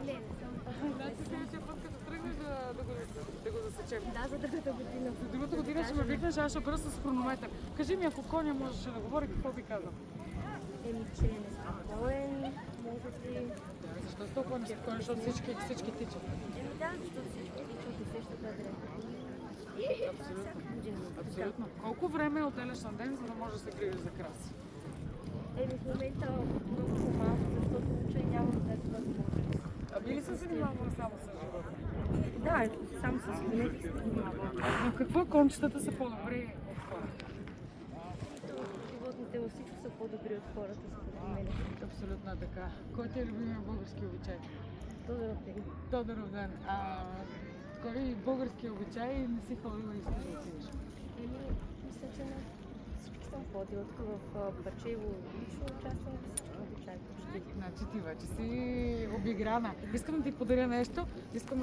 Не, не съм. Значи следващия път, като тръгнеш да го засечем. Да, за другата година. За другата година ще ме викнеш, аз ще бъда с хронометър. Кажи ми, ако коня можеше да говори, какво би казал? Че не спокоен, може би. Защо с толкова неспокоен, защото всички тичат? Да, защото всички тичат и същата адреса. Всяка година. Абсолютно. Колко време отделяш на ден, за да можеш да се грижиш за краси? В момента много по-малко, защото уча и нямам тази възможност. А би ли се занимавала само с животни? Да, само с винети се занимавам. Но какво кончетата са по-добри от хората? Животните във всичко са по-добри от хората, според мен. Абсолютно така. Кой ти е любимият български обичай? Тодоров ден. Тодоров ден. Кой български обичай не си ходила и искаш да отидеш? Мисля, че на всички съм ходила. Тук в Бачево лично участвам в всички обичаи почти. Значи ти вече си обиграна. Искам да ти подаря нещо. Искам